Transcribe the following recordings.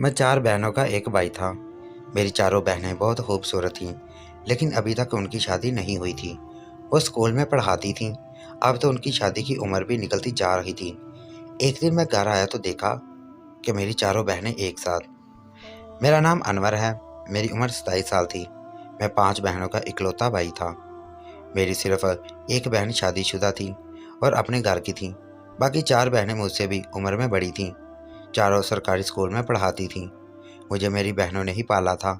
मैं 4 बहनों का एक भाई था। मेरी चारों बहनें बहुत खूबसूरत थीं, लेकिन अभी तक उनकी शादी नहीं हुई थी। वो स्कूल में पढ़ाती थीं। अब तो उनकी शादी की उम्र भी निकलती जा रही थी। एक दिन मैं घर आया तो देखा कि मेरी चारों बहनें एक साथ। मेरा नाम अनवर है। मेरी उम्र 27 साल थी। मैं 5 बहनों का इकलौता भाई था। मेरी सिर्फ एक बहन शादीशुदा थी और अपने घर की थी। बाकी 4 बहनें मुझसे भी उम्र में बड़ी थीं। चारों सरकारी स्कूल में पढ़ाती थीं। मुझे मेरी बहनों ने ही पाला था।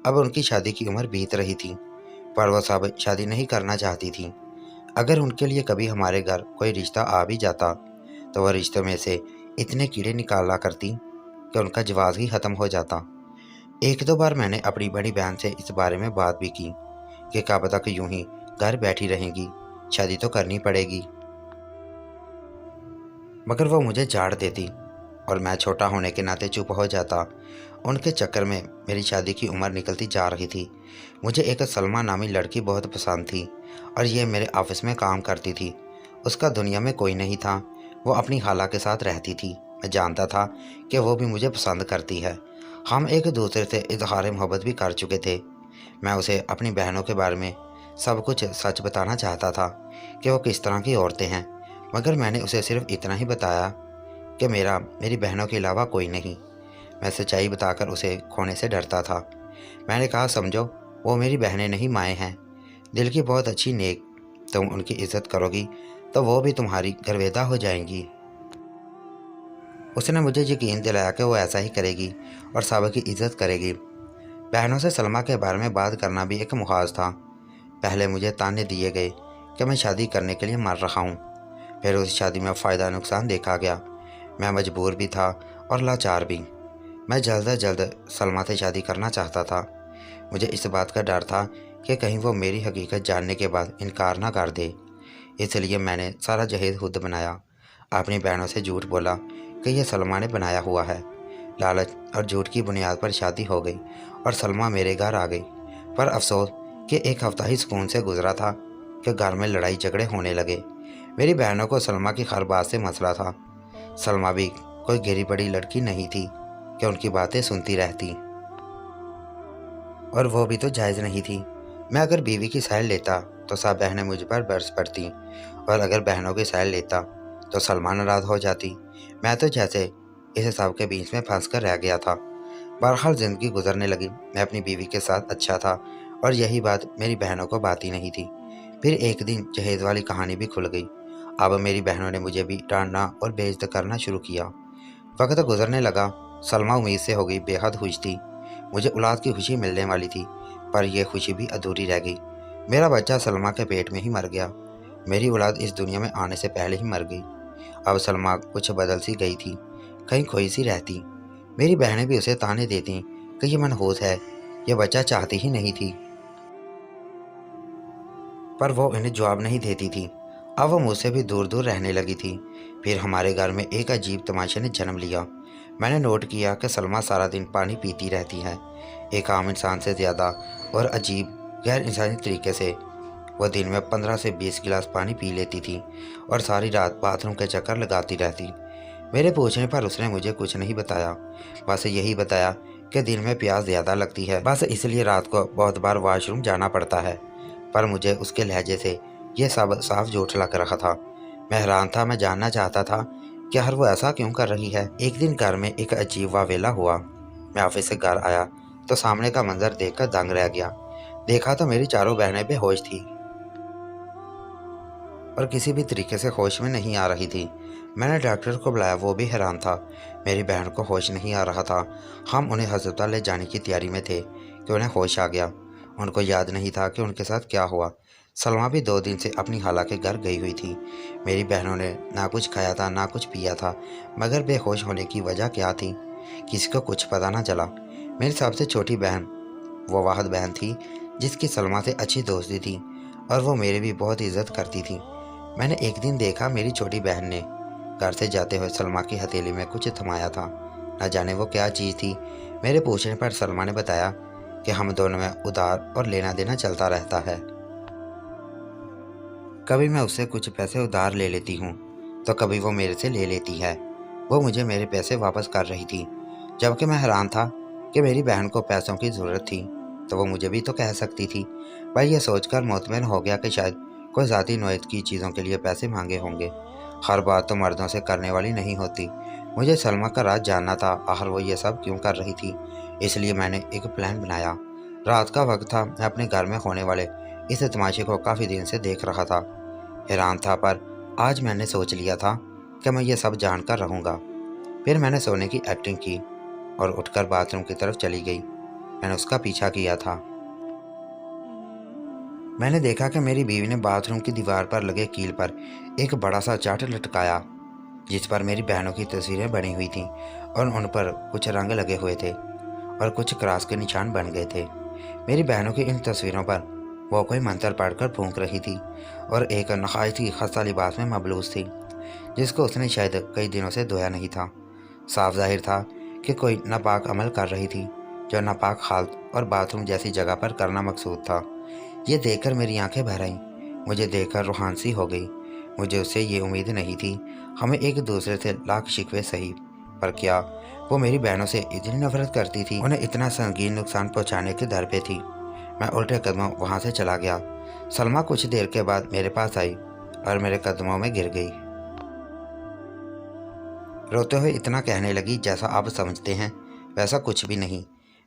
अब उनकी शादी की उम्र बीत रही थी, पर वो सब शादी नहीं करना चाहती थीं। अगर उनके लिए कभी हमारे घर कोई रिश्ता आ भी जाता तो वह रिश्तों में से इतने कीड़े निकाला करती कि उनका जवाब ही ख़त्म हो जाता। एक दो बार मैंने अपनी बड़ी बहन से इस बारे में बात भी की कि कब तक यूं ही घर बैठी रहेंगी, शादी तो करनी पड़ेगी। मगर वो मुझे झाड़ देती और मैं छोटा होने के नाते चुप हो जाता। उनके चक्कर में मेरी शादी की उम्र निकलती जा रही थी। मुझे एक सलमा नामी लड़की बहुत पसंद थी और ये मेरे ऑफिस में काम करती थी। उसका दुनिया में कोई नहीं था। वो अपनी खाला के साथ रहती थी। मैं जानता था कि वो भी मुझे पसंद करती है। हम एक दूसरे से इजहार मोहब्बत भी कर चुके थे। मैं उसे अपनी बहनों के बारे में सब कुछ सच बताना चाहता था कि वो किस तरह की औरतें हैं, मगर मैंने उसे सिर्फ इतना ही बताया कि मेरी बहनों के अलावा कोई नहीं। मैं सच्चाई बताकर उसे खोने से डरता था। मैंने कहा, समझो वो मेरी बहनें नहीं, माएँ हैं, दिल की बहुत अच्छी नेक। तुम उनकी इज्जत करोगी तो वो भी तुम्हारी गर्वेदा हो जाएंगी। उसने मुझे यकीन दिलाया कि वो ऐसा ही करेगी और सब की इज्जत करेगी। बहनों से सलमा के बारे में बात करना भी एक मुहाज था। पहले मुझे ताने दिए गए कि मैं शादी करने के लिए मर रहा हूँ। फिर उस शादी में फ़ायदा नुकसान देखा गया। मैं मजबूर भी था और लाचार भी। मैं जल्द अज जल्द सलमा से शादी करना चाहता था। मुझे इस बात का डर था कि कहीं वो मेरी हकीकत जानने के बाद इनकार ना कर दे। इसलिए मैंने सारा जहेज खुद बनाया। अपनी बहनों से झूठ बोला कि यह सलमा ने बनाया हुआ है। लालच और झूठ की बुनियाद पर शादी हो गई और सलमा मेरे घर आ गई। पर अफसोस कि एक हफ्ता ही सुकून से गुजरा था कि घर में लड़ाई झगड़े होने लगे। मेरी बहनों को सलमा की हर बात से मसला था। सलमा भी कोई गिरी पड़ी लड़की नहीं थी कि उनकी बातें सुनती रहती, और वो भी तो जायज़ नहीं थी। मैं अगर बीवी की साइड लेता तो सब बहनें मुझ पर बरस पड़ती, और अगर बहनों की साइड लेता तो सलमा नाराज़ हो जाती। मैं तो जैसे इस सब के बीच में फंस कर रह गया था। बहरहाल ज़िंदगी गुजरने लगी। मैं अपनी बीवी के साथ अच्छा था और यही बात मेरी बहनों को बात ही नहीं थी। फिर एक दिन जहेज वाली कहानी भी खुल गई। अब मेरी बहनों ने मुझे भी डांटना और बेइज्जत करना शुरू किया। वक्त गुजरने लगा। सलमा उम्मीद से हो गई बेहद खुश थी। मुझे औलाद की खुशी मिलने वाली थी, पर यह खुशी भी अधूरी रह गई। मेरा बच्चा सलमा के पेट में ही मर गया। मेरी औलाद इस दुनिया में आने से पहले ही मर गई। अब सलमा कुछ बदल सी गई थी, कहीं खोई सी रहती। मेरी बहनें भी उसे ताने देती कि ये मनहूस है, यह बच्चा चाहती ही नहीं थी, पर वो इन्हें जवाब नहीं देती थी। अब वो मुझसे भी दूर दूर रहने लगी थी। फिर हमारे घर में एक अजीब तमाशे ने जन्म लिया। मैंने नोट किया कि सलमा सारा दिन पानी पीती रहती है, एक आम इंसान से ज़्यादा और अजीब गैर इंसानी तरीके से। वह दिन में 15 से 20 गिलास पानी पी लेती थी और सारी रात बाथरूम के चक्कर लगाती रहती। मेरे पूछने पर उसने मुझे कुछ नहीं बताया, बस यही बताया कि दिन में प्यास ज़्यादा लगती है, बस इसलिए रात को बहुत बार वॉशरूम जाना पड़ता है। पर मुझे उसके लहजे से यह सब साफ झूठ लग रहा था। मैं हैरान था। मैं जानना चाहता था कि हर वो ऐसा क्यों कर रही है। एक दिन घर में एक अजीब वावेला हुआ। मैं ऑफिस से घर आया तो सामने का मंजर देखकर दंग रह गया। देखा तो मेरी चारों बहनें बेहोश थी और किसी भी तरीके से होश में नहीं आ रही थी। मैंने डॉक्टर को बुलाया, वो भी हैरान था। मेरी बहन को होश नहीं आ रहा था। हम उन्हें अस्पताल ले जाने की तैयारी में थे कि उन्हें होश आ गया। उनको याद नहीं था कि उनके साथ क्या हुआ। सलमा भी 2 दिन से अपनी खाला के घर गई हुई थी। मेरी बहनों ने ना कुछ खाया था ना कुछ पिया था, मगर बेहोश होने की वजह क्या थी किसी को कुछ पता ना चला। मेरी सबसे छोटी बहन वो वाहद बहन थी जिसकी सलमा से अच्छी दोस्ती थी, और वो मेरी भी बहुत इज्जत करती थी। मैंने एक दिन देखा मेरी छोटी बहन ने घर से जाते हुए सलमा की हथेली में कुछ थमाया था। न जाने वो क्या चीज़ थी। मेरे पूछने पर सलमा ने बताया कि हम दोनों में उधार और लेना देना चलता रहता है। कभी मैं उससे कुछ पैसे उधार ले लेती हूँ तो कभी वो मेरे से ले लेती है। वो मुझे मेरे पैसे वापस कर रही थी। जबकि मैं हैरान था कि मेरी बहन को पैसों की ज़रूरत थी तो वो मुझे भी तो कह सकती थी। भाई ये सोचकर मुतमईन हो गया कि शायद कोई ज़ाती नोयत की चीज़ों के लिए पैसे मांगे होंगे। हर बात तो मर्दों से करने वाली नहीं होती। मुझे सलमा का राज जानना था, आखिर वो ये सब क्यों कर रही थी। इसलिए मैंने एक प्लान बनाया। रात का वक्त था, मैं अपने घर में होने वाले इस तमाशे को काफ़ी दिन से देख रहा था। हैरान था, पर आज मैंने सोच लिया था कि मैं ये सब जानकर रहूँगा। फिर मैंने सोने की एक्टिंग की और उठकर बाथरूम की तरफ चली गई। मैंने उसका पीछा किया था। मैंने देखा कि मेरी बीवी ने बाथरूम की दीवार पर लगे कील पर एक बड़ा सा चार्ट लटकाया, जिस पर मेरी बहनों की तस्वीरें बनी हुई थीं और उन पर कुछ रंग लगे हुए थे और कुछ क्रॉस के निशान बन गए थे। मेरी बहनों की इन तस्वीरों पर वो कोई मंत्र पढ़कर फूंक रही थी और एक नहायती खस्ता लिबास में मबलूस थी, जिसको उसने शायद कई दिनों से धोया नहीं था। साफ जाहिर था कि कोई नापाक अमल कर रही थी, जो नापाक हालत और बाथरूम जैसी जगह पर करना मकसूद था। ये देखकर मेरी आंखें भर आईं। मुझे देखकर रूहान सी हो गई। मुझे उससे ये उम्मीद नहीं थी। हमें एक दूसरे से लाख शिकवे सही, पर क्या वो मेरी बहनों से इतनी नफरत करती थी, उन्हें इतना संगीन नुकसान पहुंचाने के दर पे थी। मैं उल्टे कदमों वहां से चला गया। सलमा कुछ देर के बाद मेरे पास आई और मेरे कदमों में गिर गई। रोते हुए इतना कहने लगी, जैसा आप समझते हैं वैसा कुछ भी नहीं।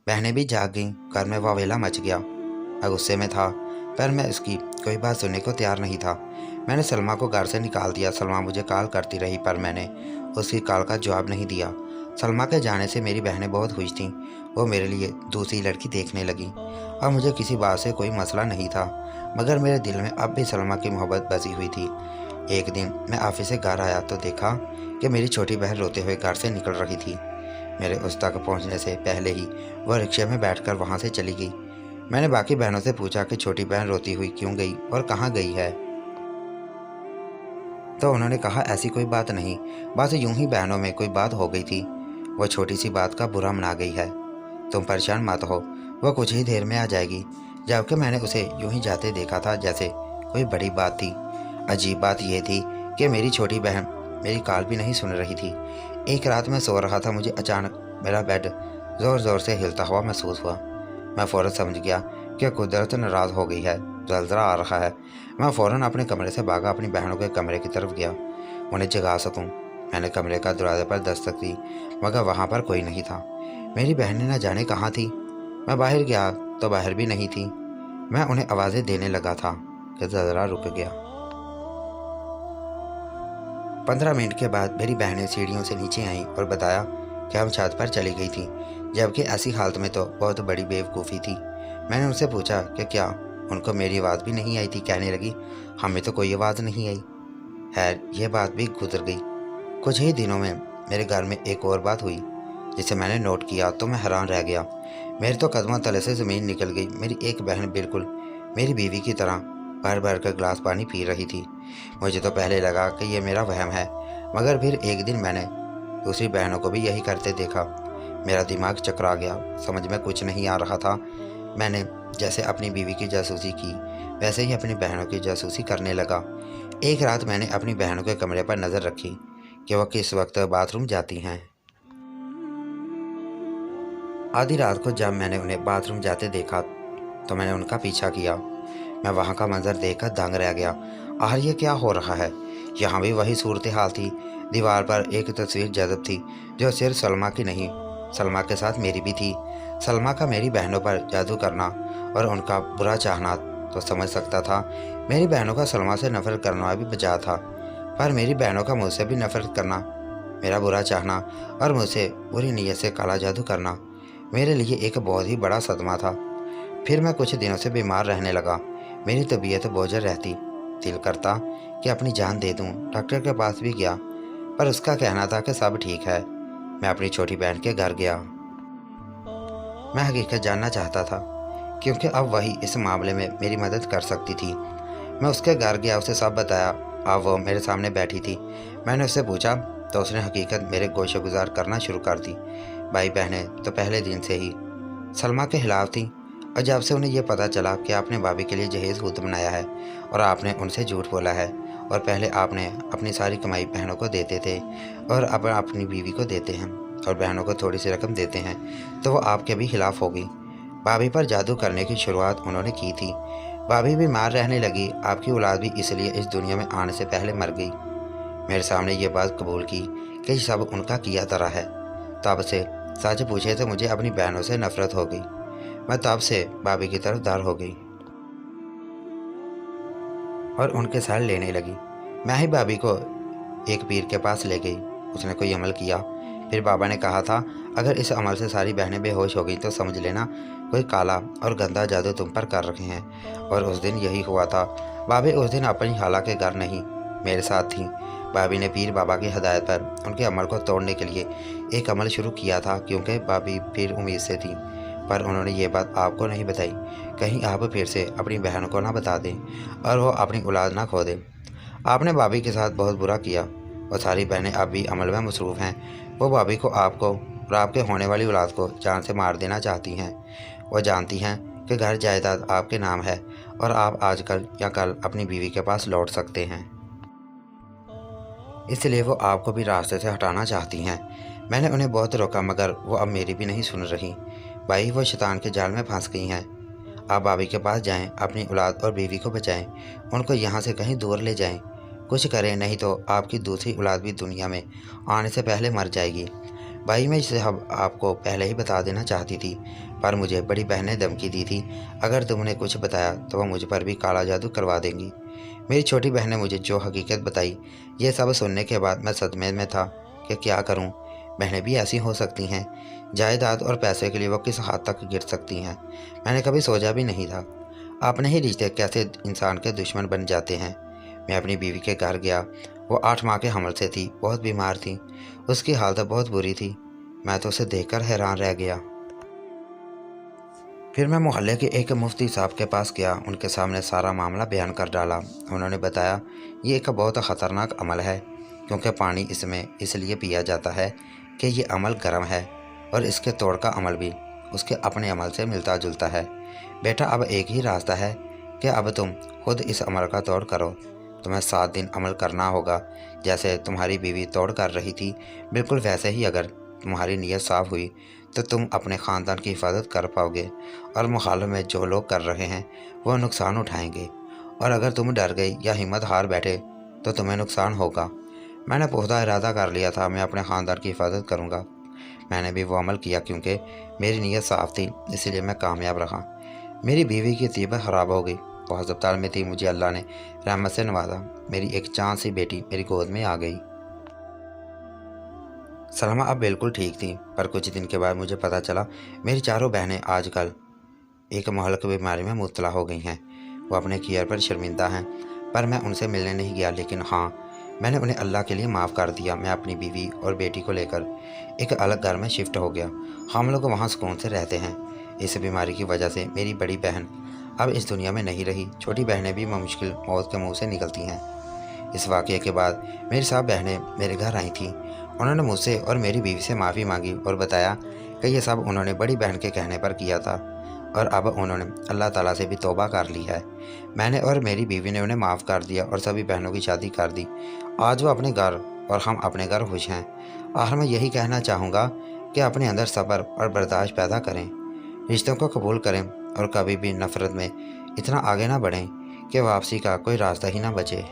बहनें भी जाग गईं। घर में वावेला मच गया। मैं गुस्से में था, पर मैं उसकी कोई बात सुनने को तैयार नहीं था। मैंने सलमा को घर से निकाल दिया। सलमा मुझे कॉल करती रही, पर मैंने उसकी कॉल का जवाब नहीं दिया। सलमा के जाने से मेरी बहनें बहुत खुश थीं। वो मेरे लिए दूसरी लड़की देखने लगी और मुझे किसी बात से कोई मसला नहीं था, मगर मेरे दिल में अब भी सलमा की मोहब्बत बसी हुई थी। एक दिन मैं ऑफिस से घर आया तो देखा कि मेरी छोटी बहन रोते हुए घर से निकल रही थी। मेरे उस तक पहुंचने से पहले ही वह रिक्शे में बैठकर वहां से चली गई। मैंने बाकी बहनों से पूछा कि छोटी बहन रोती हुई क्यों गई और कहाँ गई है, तो उन्होंने कहा ऐसी कोई बात नहीं, बस यूं ही बहनों में कोई बात हो गई थी। वो छोटी सी बात का बुरा मना गई है। तुम परेशान मत हो, वह कुछ ही देर में आ जाएगी। जबकि मैंने उसे यूं ही जाते देखा था जैसे कोई बड़ी बात थी। अजीब बात यह थी कि मेरी छोटी बहन मेरी कॉल भी नहीं सुन रही थी। एक रात मैं सो रहा था, मुझे अचानक मेरा बेड ज़ोर ज़ोर से हिलता हुआ महसूस हुआ। मैं फ़ौरन समझ गया कि कुदरत नाराज़ हो गई है, ज़लज़ला आ रहा है। मैं फ़ौरन अपने कमरे से भागा, अपनी बहनों के कमरे की तरफ गया, उन्हें जगा सकूं। मैंने कमरे का दरवाजे पर दस्तक दी, मगर वहाँ पर कोई नहीं था। मेरी बहनें न जाने कहाँ थी। मैं बाहर गया तो बाहर भी नहीं थी। मैं उन्हें आवाज़ें देने लगा था कि ज़रा रुक गया। 15 मिनट के बाद मेरी बहनें सीढ़ियों से नीचे आईं और बताया कि हम छत पर चली गई थी, जबकि ऐसी हालत में तो बहुत बड़ी बेवकूफ़ी थी। मैंने उनसे पूछा कि क्या उनको मेरी आवाज़ भी नहीं आई थी। कहने लगी, हमें तो कोई आवाज़ नहीं आई। खैर यह बात भी गुजर गई। कुछ ही दिनों में मेरे घर में एक और बात हुई जिसे मैंने नोट किया तो मैं हैरान रह गया। मेरे तो कदमों तले से ज़मीन निकल गई। मेरी एक बहन बिल्कुल मेरी बीवी की तरह भर भर कर गिलास पानी पी रही थी। मुझे तो पहले लगा कि यह मेरा वहम है, मगर फिर एक दिन मैंने दूसरी बहनों को भी यही करते देखा। मेरा दिमाग चकरा गया, समझ में कुछ नहीं आ रहा था। मैंने जैसे अपनी बीवी की जासूसी की, वैसे ही अपनी बहनों की जासूसी करने लगा। एक रात मैंने अपनी बहनों के कमरे पर नज़र रखी कि वह किस वक्त बाथरूम जाती हैं। आधी रात को जब मैंने उन्हें बाथरूम जाते देखा तो मैंने उनका पीछा किया। मैं वहाँ का मंजर देखकर दंग रह गया। आखिर ये क्या हो रहा है। यहाँ भी वही सूरत हाल थी। दीवार पर एक तस्वीर जज़ब थी, जो सिर्फ सलमा की नहीं, सलमा के साथ मेरी भी थी। सलमा का मेरी बहनों पर जादू करना और उनका बुरा चाहना तो समझ सकता था। मेरी बहनों का सलमा से नफरत करना भी बचा था, पर मेरी बहनों का मुझसे भी नफरत करना, मेरा बुरा चाहना और मुझसे बुरी नीयत से काला जादू करना मेरे लिए एक बहुत ही बड़ा सदमा था। फिर मैं कुछ दिनों से बीमार रहने लगा। मेरी तबीयत बोझल रहती। दिल करता कि अपनी जान दे दूं। डॉक्टर के पास भी गया, पर उसका कहना था कि सब ठीक है। मैं अपनी छोटी बहन के घर गया। मैं हकीकत जानना चाहता था, क्योंकि अब वही इस मामले में मेरी मदद कर सकती थी। मैं उसके घर गया, उसे सब बताया। अब वो मेरे सामने बैठी थी। मैंने उससे पूछा तो उसने हकीकत मेरे गोशे गुजार करना शुरू कर दी। भाई बहनें तो पहले दिन से ही सलमा के खिलाफ थी, और जब से उन्हें यह पता चला कि आपने भाभी के लिए जहेज खुद बनाया है और आपने उनसे झूठ बोला है, और पहले आपने अपनी सारी कमाई बहनों को देते थे और अब अपनी बीवी को देते हैं, और बहनों को थोड़ी सी रकम देते हैं तो वो आपके भी खिलाफ होगी। भाभी पर जादू करने की शुरुआत उन्होंने की थी। भाभी बीमार रहने लगी। आपकी औलाद भी इसलिए इस दुनिया में आने से पहले मर गई। मेरे सामने ये बात कबूल की कि ये सब उनका किया तरह है। तब से सच पूछे तो मुझे अपनी बहनों से नफरत हो गई। मैं तब से भाभी की तरफ दार हो गई और उनके साथ लेने लगी। मैं ही भाभी को एक पीर के पास ले गई। उसने कोई अमल किया। फिर बाबा ने कहा था, अगर इस अमल से सारी बहनें बेहोश हो गई तो समझ लेना कोई काला और गंदा जादू तुम पर कर रखे हैं। और उस दिन यही हुआ था। भाभी उस दिन अपनी खाला के घर नहीं, मेरे साथ थी। भाभी ने पीर बाबा की हदायत पर उनके अमल को तोड़ने के लिए एक अमल शुरू किया था, क्योंकि भाभी फिर उम्मीद से थी। पर उन्होंने ये बात आपको नहीं बताई, कहीं आप फिर से अपनी बहन को ना बता दें और वो अपनी औलाद ना खो दें। आपने भाभी के साथ बहुत बुरा किया। वो सारी बहनें अब भी अमल में मसरूफ़ हैं। वो भाभी को, आपको और आपके होने वाली औलाद को जान से मार देना चाहती हैं। वो जानती हैं कि घर जायदाद आपके नाम है और आप आजकल या कल अपनी बीवी के पास लौट सकते हैं, इसलिए वो आपको भी रास्ते से हटाना चाहती हैं। मैंने उन्हें बहुत रोका, मगर वो अब मेरी भी नहीं सुन रही। भाई, वो शैतान के जाल में फंस गई हैं। आप भाभी के पास जाएं, अपनी औलाद और बीवी को बचाएं, उनको यहाँ से कहीं दूर ले जाएं। कुछ करें, नहीं तो आपकी दूसरी औलाद भी दुनिया में आने से पहले मर जाएगी। भाई, मैं इसे अब आपको पहले ही बता देना चाहती थी, पर मुझे बड़ी बहन ने धमकी दी थी, अगर तुमने कुछ बताया तो वह मुझ पर भी काला जादू करवा देंगी। मेरी छोटी बहन ने मुझे जो हकीकत बताई, ये सब सुनने के बाद मैं सदमे में था कि क्या करूं। बहनें भी ऐसी हो सकती हैं। जायदाद और पैसे के लिए वो किस हद तक गिर सकती हैं, मैंने कभी सोचा भी नहीं था। अपने ही रिश्ते कैसे इंसान के दुश्मन बन जाते हैं। मैं अपनी बीवी के घर गया। वो 8 माह के हमल से थी, बहुत बीमार थी। उसकी हालत बहुत बुरी थी। मैं तो उसे देखकर हैरान रह गया। फिर मैं मोहल्ले के एक मुफ्ती साहब के पास गया। उनके सामने सारा मामला बयान कर डाला। उन्होंने बताया, ये एक बहुत ख़तरनाक अमल है, क्योंकि पानी इसमें इसलिए पिया जाता है कि ये अमल गर्म है और इसके तोड़ का अमल भी उसके अपने अमल से मिलता जुलता है। बेटा, अब एक ही रास्ता है कि अब तुम खुद इस अमल का तोड़ करो। तुम्हें 7 दिन अमल करना होगा। जैसे तुम्हारी बीवी तोड़ कर रही थी, बिल्कुल वैसे ही अगर तुम्हारी नीयत साफ़ हुई तो तुम अपने ख़ानदान की हिफाजत कर पाओगे और मुखालफ में जो लोग कर रहे हैं वो नुकसान उठाएंगे। और अगर तुम डर गई या हिम्मत हार बैठे तो तुम्हें नुकसान होगा। मैंने पुख्ता इरादा कर लिया था, मैं अपने ख़ानदान की हिफाजत करूँगा। मैंने भी वो अमल किया, क्योंकि मेरी नीयत साफ़ थी, इसीलिए मैं कामयाब रहा। मेरी बीवी की तबीयत ख़राब हो गई, वो अस्पताल में थी। मुझे अल्लाह ने रहमत से नवाजा। मेरी एक चाँद सी बेटी मेरी गोद में आ गई। सलमा अब बिल्कुल ठीक थी, पर कुछ दिन के बाद मुझे पता चला मेरी चारों बहनें आजकल एक महलक बीमारी में मुब्तला हो गई हैं। वो अपने किए पर शर्मिंदा हैं, पर मैं उनसे मिलने नहीं गया। लेकिन हाँ, मैंने उन्हें अल्लाह के लिए माफ़ कर दिया। मैं अपनी बीवी और बेटी को लेकर एक अलग घर में शिफ्ट हो गया। हम लोग वहाँ सुकून से रहते हैं। इस बीमारी की वजह से मेरी बड़ी बहन अब इस दुनिया में नहीं रही। छोटी बहनें भी मुश्किल मौत के मुँह से निकलती हैं। इस वाक़ये के बाद मेरी सब बहनें मेरे घर आई थीं। उन्होंने मुझसे और मेरी बीवी से माफ़ी मांगी और बताया कि ये सब उन्होंने बड़ी बहन के कहने पर किया था और अब उन्होंने अल्लाह ताला से भी तौबा कर ली है। मैंने और मेरी बीवी ने उन्हें माफ़ कर दिया और सभी बहनों की शादी कर दी। आज वो अपने घर और हम अपने घर खुश हैं। आखिर में यही कहना चाहूँगा कि अपने अंदर सब्र और बर्दाश्त पैदा करें, रिश्तों को कबूल करें और कभी भी नफ़रत में इतना आगे ना बढ़ें कि वापसी का कोई रास्ता ही ना बचे।